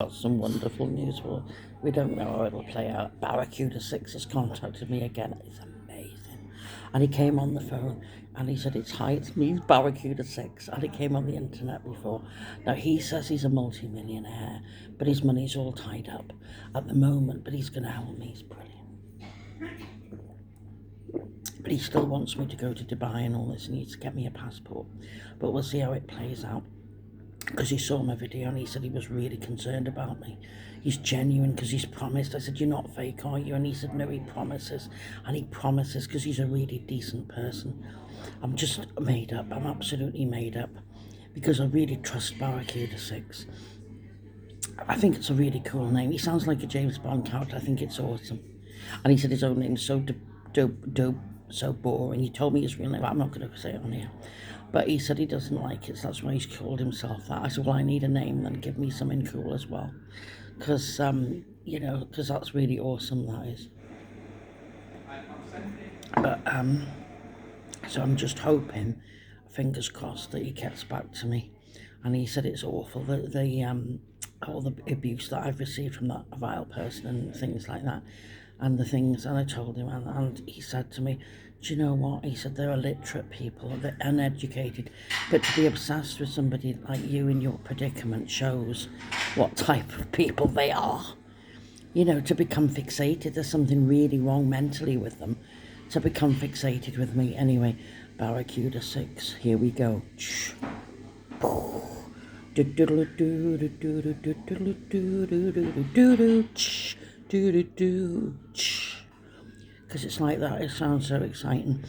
Got some wonderful news for. We don't know how it'll play out. Baracuda 6 has contacted me again. It's amazing. And he came on the phone and he said, it's me, Baracuda 6. And he came on the internet before. Now, he says he's a multi-millionaire, but his money's all tied up at the moment, but he's going to help me. He's brilliant. But he still wants me to go to Dubai and all this. He needs to get me a passport. But we'll see how it plays out. Because he saw my video and he said he was really concerned about me. He's genuine because he's promised. I said, you're not fake, are you? And he said, no, he promises. And he promises because he's a really decent person. I'm just made up. I'm absolutely made up because I really trust Baracuda 6. I think it's a really cool name. He sounds like a James Bond character. I think it's awesome. And he said his own name's so dope, so boring. He told me his real name. I'm not going to say it on here. But he said he doesn't like it, so that's why he's called himself that. I said, well, I need a name, then give me something cool as well. Because, because that's really awesome, that is. But, so I'm just hoping, fingers crossed, that he gets back to me. And he said it's awful, all the abuse that I've received from that vile person and things like that. And I told him, and he said to me, do you know what? He said, they're illiterate people, they're uneducated, but to be obsessed with somebody like you in your predicament shows what type of people they are. You know, to become fixated, there's something really wrong mentally with them, to become fixated with me. Anyway, Baracuda 6, here we go. Because it's like that, it sounds so exciting.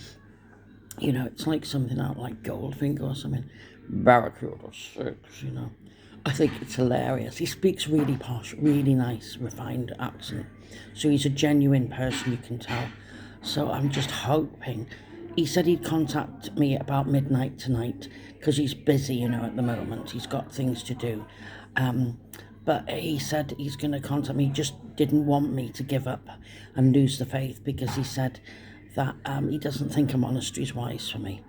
You know, it's like something out like Goldfinger or something. Baracuda 6, you know. I think it's hilarious. He speaks really posh, really nice, refined accent. So he's a genuine person, you can tell. So I'm just hoping. He said he'd contact me about midnight tonight because he's busy, you know, at the moment. He's got things to do. But he said he's going to contact me. He just didn't want me to give up and lose the faith because he said that he doesn't think a monastery's wise for me.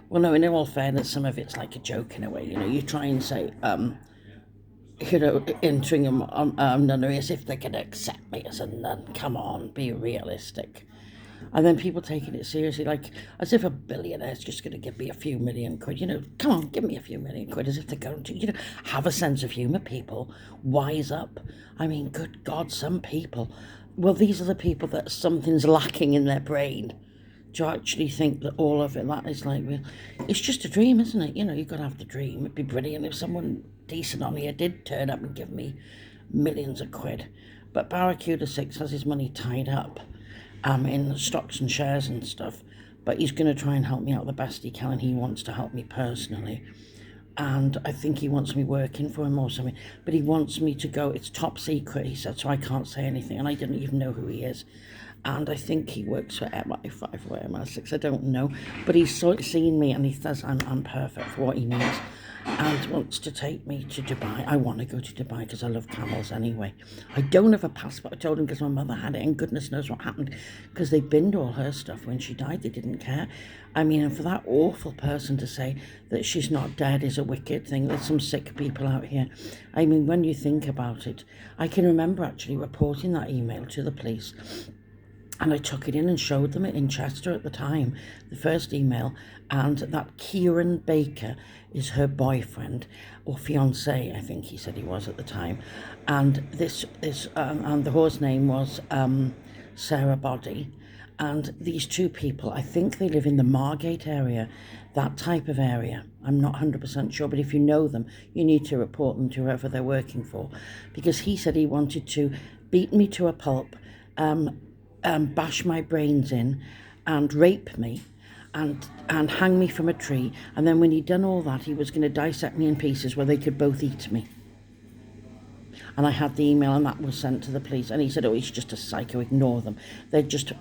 Well, no, in all fairness, some of it's like a joke in a way. You know, you try and say, entering a nunnery as if they can accept me as a nun. Come on, be realistic. And then people taking it seriously, like as if a billionaire's just going to give me a few million quid. You know, come on, give me a few million quid, as if they're going to, you know, have a sense of humour, people. Wise up. I mean, good God, some people. Well, these are the people that something's lacking in their brain. Do you actually think that all of it, that is like, well, it's just a dream, isn't it? You know, you've got to have the dream. It'd be brilliant if someone decent on here did turn up and give me millions of quid. But Baracuda 6 has his money tied up. In stocks and shares and stuff, but he's going to try and help me out the best he can, and he wants to help me personally, and I think he wants me working for him or something, but he wants me to go, it's top secret, he said, so I can't say anything, and I didn't even know who he is, and I think he works for MI5 or MI6, I don't know, but he's seen me and he says I'm perfect for what he needs, and wants to take me to Dubai. I want to go to Dubai because I love camels anyway. I don't have a passport, I told him, because my mother had it, and goodness knows what happened, because they binned all her stuff when she died. They didn't care. I mean, and for that awful person to say that she's not dead is a wicked thing. There's some sick people out here. I mean, when you think about it, I can remember actually reporting that email to the police. And I took it in and showed them it in Chester at the time, the first email, and that Kieran Baker is her boyfriend, or fiancé, I think he said he was at the time. And and the horse name was Sarah Body. And these two people, I think they live in the Margate area, that type of area. I'm not 100% sure, but if you know them, you need to report them to whoever they're working for. Because he said he wanted to beat me to a pulp, bash my brains in and rape me and hang me from a tree, and then when he'd done all that, he was going to dissect me in pieces where they could both eat me. And I had the email, and that was sent to the police, and he said, oh, he's just a psycho, ignore them, they're just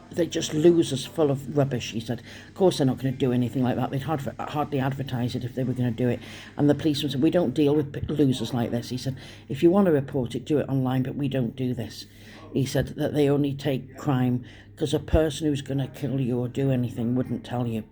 losers full of rubbish. He said, of course they're not going to do anything like that, they'd hardly advertise it if they were going to do it. And the policeman said, we don't deal with losers like this. He said, if you want to report it, do it online, but we don't do this. He said that they only take crime because a person who's going to kill you or do anything wouldn't tell you.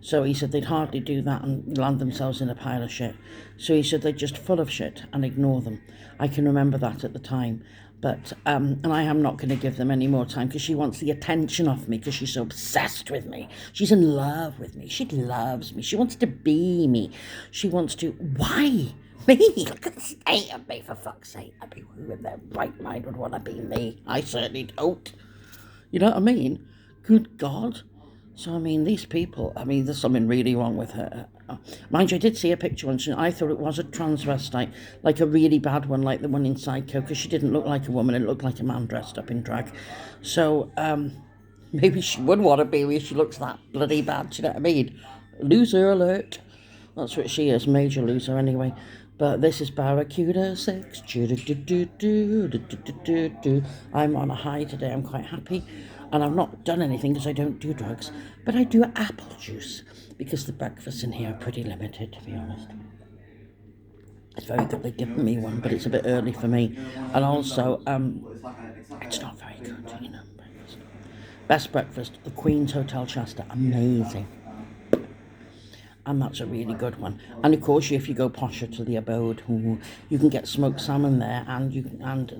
So he said they'd hardly do that and land themselves in a pile of shit. So he said they're just full of shit and ignore them. I can remember that at the time. But, and I am not going to give them any more time because she wants the attention off me because she's so obsessed with me. She's in love with me. She loves me. She wants to be me. She wants to... Why? Me? Look at the state of me, for fuck's sake. I mean, who in their right mind would want to be me? I certainly don't. You know what I mean? Good God. So, I mean, these people, I mean, there's something really wrong with her. Mind you, I did see a picture once, and I thought it was a transvestite, like a really bad one, like the one in Psycho, because she didn't look like a woman, it looked like a man dressed up in drag. So, maybe she would want to be if she looks that bloody bad, do you know what I mean? Loser alert. That's what she is, major loser anyway. But this is Baracuda 6. I'm on a high today, I'm quite happy. And I've not done anything because I don't do drugs. But I do apple juice because the breakfasts in here are pretty limited, to be honest. It's very good they've given me one, but it's a bit early for me. And also, it's not very good, you know. Breakfast. Best breakfast, the Queen's Hotel Chester, amazing. And that's a really good one. And of course, if you go posher to the Abode, you can get smoked salmon there, and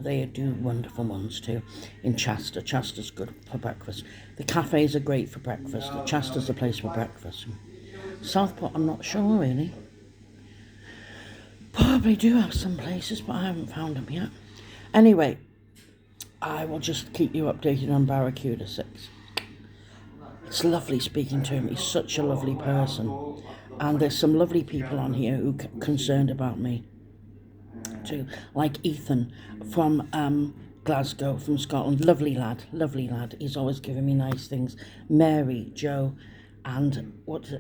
they do wonderful ones too in Chester. Chester's good for breakfast. The cafes are great for breakfast. Chester's the place for breakfast. Southport, I'm not sure really. Probably do have some places, but I haven't found them yet. Anyway, I will just keep you updated on Baracuda 6. It's lovely speaking to him. He's such a lovely person. And there's some lovely people on here who are concerned about me too. Like Ethan from Glasgow, from Scotland. Lovely lad, lovely lad. He's always giving me nice things. Mary, Joe, and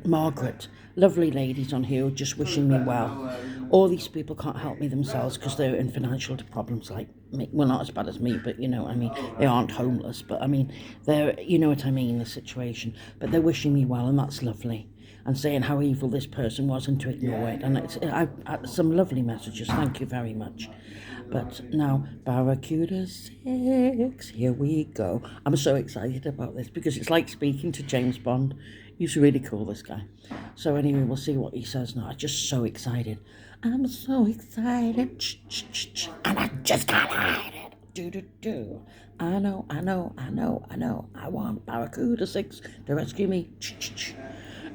Margaret. Lovely ladies on here just wishing me well. All these people can't help me themselves because they're in financial problems like me. Well, not as bad as me, but you know what I mean. They aren't homeless, but I mean, they're, you know what I mean, the situation. But they're wishing me well, and that's lovely. And saying how evil this person was and to ignore it. And it's some lovely messages. Thank you very much. But now, Baracuda 6, here we go. I'm so excited about this because it's like speaking to James Bond. He's really cool, this guy. So anyway, we'll see what he says now. I'm just so excited. I'm so excited. And I just can't hide it. Do. I know. I want Baracuda 6 to rescue me.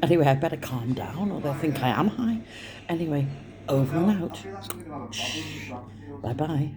Anyway, I better calm down or they'll think I am high. Anyway, over and out. Bye-bye.